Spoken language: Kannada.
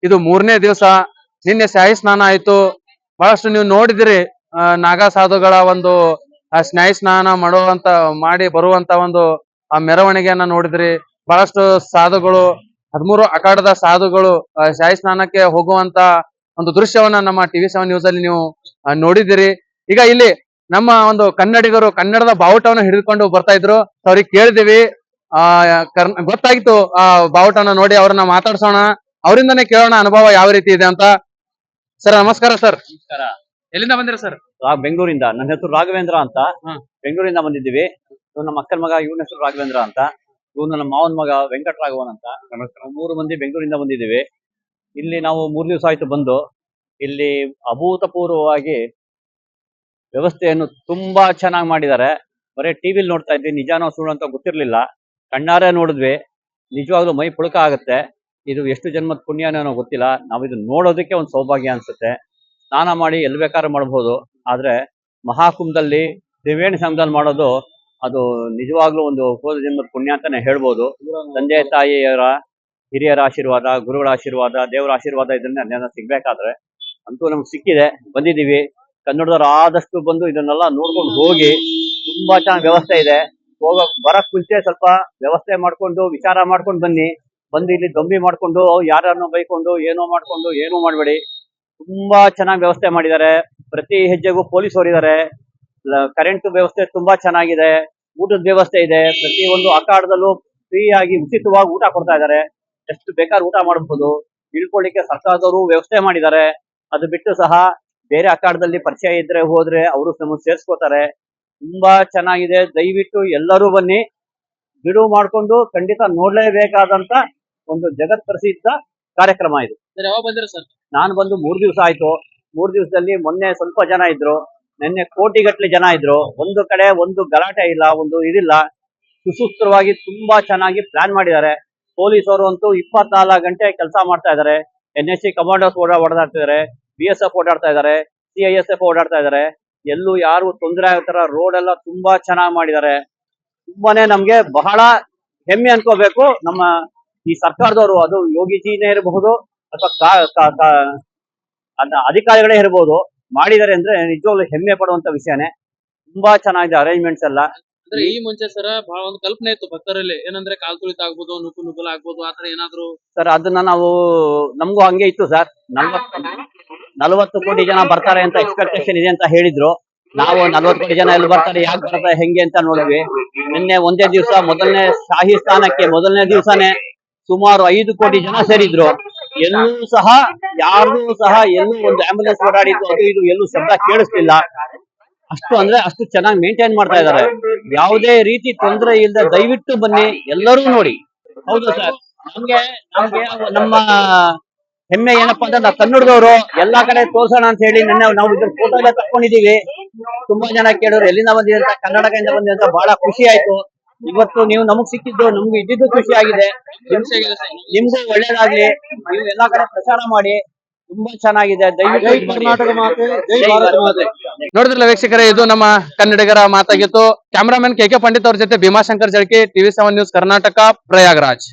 ಇದು 3ನೇ ದಿವಸ. ನಿನ್ನೆ ಶಾಹಿ ಸ್ನಾನ ಆಯ್ತು. ಬಹಳಷ್ಟು ನೀವು ನೋಡಿದಿರಿ ನಾಗಾ ಸಾಧುಗಳ ಒಂದು ಸ್ನಾಯು ಸ್ನಾನ ಮಾಡಿ ಬರುವಂತ ಒಂದು ಆ ಮೆರವಣಿಗೆಯನ್ನ ನೋಡಿದ್ರಿ. ಬಹಳಷ್ಟು ಸಾಧುಗಳು 13 ಅಖಾಡದ ಸಾಧುಗಳು ಶಾಹಿ ಸ್ನಾನಕ್ಕೆ ಹೋಗುವಂತ ಒಂದು ದೃಶ್ಯವನ್ನ ನಮ್ಮ TV7 ನ್ಯೂಸ್ ಅಲ್ಲಿ ನೀವು ನೋಡಿದಿರಿ. ಈಗ ಇಲ್ಲಿ ನಮ್ಮ ಒಂದು ಕನ್ನಡಿಗರು ಕನ್ನಡದ ಬಾವುಟವನ್ನು ಹಿಡಿದುಕೊಂಡು ಬರ್ತಾ ಇದ್ರು. ಅವ್ರಿಗೆ ಕೇಳಿದಿವಿ, ಗೊತ್ತಾಗಿತ್ತು ಆ ಬಾವುಟನ ನೋಡಿ. ಅವ್ರನ್ನ ಮಾತಾಡ್ಸೋಣ, ಅವರಿಂದನೇ ಕೇಳೋಣ ಅನುಭವ ಯಾವ ರೀತಿ ಇದೆ ಅಂತ. ಸರ್ ನಮಸ್ಕಾರ. ಸರ್ ನಮಸ್ಕಾರ. ಎಲ್ಲಿಂದ ಬಂದಿರ ಸರ್? ಬೆಂಗಳೂರಿಂದ. ನನ್ನ ಹೆಸರು ರಾಘವೇಂದ್ರ ಅಂತ. ಬೆಂಗಳೂರಿಂದ ಬಂದಿದ್ದೀವಿ. ಇವ್ ನಮ್ಮ ಅಕ್ಕನ ಮಗ, ಇವನ ಹೆಸರು ರಾಘವೇಂದ್ರ ಅಂತ. ಇವನು ನಮ್ಮ ಮಾವನ ಮಗ ವೆಂಕಟರಾಘವನ್ ಅಂತ. ನಮಸ್ಕಾರ. 3 ಮಂದಿ ಬೆಂಗಳೂರಿಂದ ಬಂದಿದ್ದೀವಿ. ಇಲ್ಲಿ ನಾವು 3 ದಿವಸ ಆಯ್ತು ಬಂದು. ಇಲ್ಲಿ ಅಭೂತಪೂರ್ವವಾಗಿ ವ್ಯವಸ್ಥೆಯನ್ನು ತುಂಬಾ ಚೆನ್ನಾಗಿ ಮಾಡಿದ್ದಾರೆ. ಬರೀ ಟಿವಿಲಿ ನೋಡ್ತಾ ಇದ್ವಿ, ನಿಜಾನೋ ಸುಳ್ಳು ಅಂತ ಗೊತ್ತಿರ್ಲಿಲ್ಲ. ಕಣ್ಣಾರೆ ನೋಡಿದ್ವಿ, ನಿಜವಾಗ್ಲೂ ಮೈ ಪುಳಕ ಆಗುತ್ತೆ. ಇದು ಎಷ್ಟು ಜನ್ಮದ ಪುಣ್ಯನೋ ಗೊತ್ತಿಲ್ಲ. ನಾವು ಇದು ನೋಡೋದಕ್ಕೆ ಒಂದು ಸೌಭಾಗ್ಯ ಅನ್ಸುತ್ತೆ. ಸ್ನಾನ ಮಾಡಿ ಎಲ್ಲಿ ಬೇಕಾದ್ರೂ ಮಾಡ್ಬೋದು, ಆದ್ರೆ ಮಹಾಕುಂಭದಲ್ಲಿ ತ್ರಿವೇಣಿ ಸಂಗಮದಲ್ಲಿ ಮಾಡೋದು ಅದು ನಿಜವಾಗ್ಲೂ ಒಂದು ಹೋದ ಜನ್ಮದ ಪುಣ್ಯ ಅಂತಾನೆ ಹೇಳ್ಬೋದು. ತಂದೆ ತಾಯಿಯರ ಹಿರಿಯರ ಆಶೀರ್ವಾದ, ಗುರುಗಳ ಆಶೀರ್ವಾದ, ದೇವರ ಆಶೀರ್ವಾದ ಇದನ್ನ ಸಿಗ್ಬೇಕಾದ್ರೆ ಅಂತೂ ನಮ್ಗೆ ಸಿಕ್ಕಿದೆ. ಬಂದಿದ್ದೀವಿ. ಕನ್ನಡದವ್ರು ಆದಷ್ಟು ಬಂದು ಇದನ್ನೆಲ್ಲ ನೋಡ್ಕೊಂಡು ಹೋಗಿ. ತುಂಬಾ ಚೆನ್ನಾಗಿ ವ್ಯವಸ್ಥೆ ಇದೆ. ಬರಕ್ ಮುಂಚೆ ಸ್ವಲ್ಪ ವ್ಯವಸ್ಥೆ ಮಾಡ್ಕೊಂಡು ವಿಚಾರ ಮಾಡ್ಕೊಂಡು ಬನ್ನಿ. ಬಂದು ಇಲ್ಲಿ ದೊಂಬಿ ಮಾಡ್ಕೊಂಡು ಯಾರನ್ನು ಬೈಕೊಂಡು ಏನೋ ಮಾಡಬೇಡಿ. ತುಂಬಾ ಚೆನ್ನಾಗಿ ವ್ಯವಸ್ಥೆ ಮಾಡಿದ್ದಾರೆ. ಪ್ರತಿ ಹೆಜ್ಜೆಗೂ ಪೊಲೀಸ್ ಅವರಿದ್ದಾರೆ. ಕರೆಂಟ್ ವ್ಯವಸ್ಥೆ ತುಂಬಾ ಚೆನ್ನಾಗಿದೆ. ಊಟದ ವ್ಯವಸ್ಥೆ ಇದೆ. ಪ್ರತಿ ಒಂದು ಅಖಾಡದಲ್ಲೂ ಫ್ರೀ ಆಗಿ ಉಚಿತವಾಗಿ ಊಟ ಕೊಡ್ತಾ ಇದ್ದಾರೆ. ಎಷ್ಟು ಬೇಕಾದ್ರೂ ಊಟ ಮಾಡಬಹುದು. ಇಳ್ಕೊಳ್ಳಿಕ್ಕೆ ಸರ್ಕಾರದವರು ವ್ಯವಸ್ಥೆ ಮಾಡಿದ್ದಾರೆ. ಅದು ಬಿಟ್ಟು ಸಹ ಬೇರೆ ಅಖಾಡದಲ್ಲಿ ಪರಿಚಯ ಇದ್ರೆ ಹೋದ್ರೆ ಅವರು ನಮ್ಮನ್ನು ಸೇರ್ಸ್ಕೋತಾರೆ. ತುಂಬಾ ಚೆನ್ನಾಗಿದೆ. ದಯವಿಟ್ಟು ಎಲ್ಲರೂ ಬನ್ನಿ. ಬಿಡುವು ಮಾಡ್ಕೊಂಡು ಖಂಡಿತ ನೋಡ್ಲೇಬೇಕಾದಂತ ಒಂದು ಜಗತ್ ಪ್ರಸಿದ್ಧ ಕಾರ್ಯಕ್ರಮ ಇದು. ಯಾವಾಗ ಬಂದಿರ ಸರ್? ನಾನು ಬಂದು 3 ದಿವಸ ಆಯ್ತು. 3 ದಿವಸದಲ್ಲಿ ಮೊನ್ನೆ ಸ್ವಲ್ಪ ಜನ ಇದ್ರು, ನಿನ್ನೆ ಕೋಟಿಗಟ್ಟಲೆ ಜನ ಇದ್ರು. ಒಂದು ಕಡೆ ಒಂದು ಗಲಾಟೆ ಇಲ್ಲ, ಒಂದು ಇದಿಲ್ಲ. ಸುಸೂತ್ರವಾಗಿ ತುಂಬಾ ಚೆನ್ನಾಗಿ ಪ್ಲಾನ್ ಮಾಡಿದ್ದಾರೆ. ಪೊಲೀಸ್ ಅವರು ಅಂತೂ 24 ಗಂಟೆ ಕೆಲಸ ಮಾಡ್ತಾ ಇದ್ದಾರೆ. NSC ಕಮಾಂಡೋಸ್ ಓಡಾಡ್ತಾ ಇದ್ದಾರೆ, BSF ಓಡಾಡ್ತಾ ಇದ್ದಾರೆ, CISF ಓಡಾಡ್ತಾ ಇದ್ದಾರೆ. ಎಲ್ಲೂ ಯಾರು ತೊಂದರೆ ಆಗೋ ತರ ರೋಡ್ ಎಲ್ಲ ತುಂಬಾ ಚೆನ್ನಾಗಿ ಮಾಡಿದ್ದಾರೆ. ತುಂಬಾನೇ ನಮ್ಗೆ ಬಹಳ ಹೆಮ್ಮೆ ಅನ್ಕೋಬೇಕು ನಮ್ಮ ಈ ಸರ್ಕಾರದವರು. ಅದು ಯೋಗಿಜಿನೇ ಇರಬಹುದು ಅಥವಾ ಅಧಿಕಾರಿಗಳೇ ಇರಬಹುದು, ಮಾಡಿದ್ದಾರೆ ಅಂದ್ರೆ ನಿಜವಾಗ್ಲೂ ಹೆಮ್ಮೆ ಪಡುವಂತ ವಿಷಯನೇ. ತುಂಬಾ ಚೆನ್ನಾಗಿದೆ ಅರೇಂಜ್ಮೆಂಟ್ಸ್ ಎಲ್ಲ. ಅಂದ್ರೆ ಈ ಮುಂಚೆ ಸರ್ ಬಹಳ ಒಂದು ಕಲ್ಪನೆ ಇತ್ತು ಭಕ್ತರಲ್ಲಿ, ಏನಂದ್ರೆ ಕಾಲ್ ತುಳಿತ ಆಗ್ಬೋದು, ನುಗ್ಗಲ್ ಆಗ್ಬೋದು, ಆತರ ಏನಾದ್ರು ಸರ್ ಅದನ್ನ ನಮಗೂ ಹಂಗೆ ಇತ್ತು ಸರ್. 40 ಕೋಟಿ ಜನ ಬರ್ತಾರೆ ಅಂತ ಎಕ್ಸ್ಪೆಕ್ಟೇಷನ್ ಇದೆ ಅಂತ ಹೇಳಿದ್ರು. ನಾವು 40 ಕೋಟಿ ಜನ ಎಲ್ಲಿ ಬರ್ತಾರೆ, ಯಾಕೆ ಬರ್ತಾರೆ, ಹೆಂಗೆ ಅಂತ ನೋಡಿದ್ವಿ. ನಿನ್ನೆ ಒಂದೇ ದಿವಸ ಮೊದಲನೇ ಶಾಹಿ ಸ್ಥಾನಕ್ಕೆ ಮೊದಲನೇ ದಿವಸನೇ ಸುಮಾರು 5 ಕೋಟಿ ಜನ ಸೇರಿದ್ರು. ಎಲ್ಲೂ ಸಹ ಎಲ್ಲೂ ಒಂದು ಆಂಬುಲೆನ್ಸ್ ಓಡಾಡಿದ್ದು ಅದು ಇದು ಎಲ್ಲೂ ಶಬ್ದ ಕೇಳಿಸ್ಲಿಲ್ಲ. ಅಷ್ಟು ಚೆನ್ನಾಗಿ ಮೇಂಟೈನ್ ಮಾಡ್ತಾ ಇದ್ದಾರೆ. ಯಾವುದೇ ರೀತಿ ತೊಂದರೆ ಇಲ್ಲದೆ ದಯವಿಟ್ಟು ಬನ್ನಿ, ಎಲ್ಲರೂ ನೋಡಿ. ಹೌದು ಸರ್, ನಮ್ಗೆ ನಮ್ಮ ಹೆಮ್ಮೆ ಏನಪ್ಪಾ ಅಂದ್ರೆ ನಾವು ಕನ್ನಡದವರು ಎಲ್ಲಾ ಕಡೆ ತೋರ್ಸೋಣ ಅಂತ ಹೇಳಿ ನಾವು ಇದ್ರ ಫೋಟೋ ಎಲ್ಲ ತಕೊಂಡಿದೀವಿ. ತುಂಬಾ ಜನ ಕೇಳೋರು ಎಲ್ಲಿಂದ ಬಂದಿದೆ ಅಂತ, ಕರ್ನಾಟಕದಿಂದ ಬಂದಿದೆ ಅಂತ. ಬಹಳ ಖುಷಿ ಆಯ್ತು. ಇವತ್ತು ನೀವು ನಮಗ್ ಸಿಕ್ಕಿದ್ದು ನಮ್ಗೆ ಇದ್ದಿದ್ದು ಖುಷಿ ಆಗಿದೆ. ನಿಮ್ಗೂ ಒಳ್ಳೇದಾಗ್ಲಿ. ನೀವು ಎಲ್ಲಾ ಕಡೆ ಪ್ರಚಾರ ಮಾಡಿ. ತುಂಬಾ ಚೆನ್ನಾಗಿದೆ. ದಯವಿಟ್ಟು ಕರ್ನಾಟಕ ಮಾತೆ, ಜೈ ಭಾರತ ಮಾತೆ. ನೋಡಿದ್ರಲ್ಲ ವೀಕ್ಷಕರೇ, ಇದು ನಮ್ಮ ಕನ್ನಡಿಗರ ಮಾತಾಗಿತ್ತು. ಕ್ಯಾಮರಾಮನ್ KK ಪಂಡಿತ್ ಅವ್ರ ಜೊತೆ ಭೀಮಾಶಂಕರ್ ಜಳಕಿ, TV7 ನ್ಯೂಸ್ ಕರ್ನಾಟಕ, ಪ್ರಯಾಗರಾಜ್.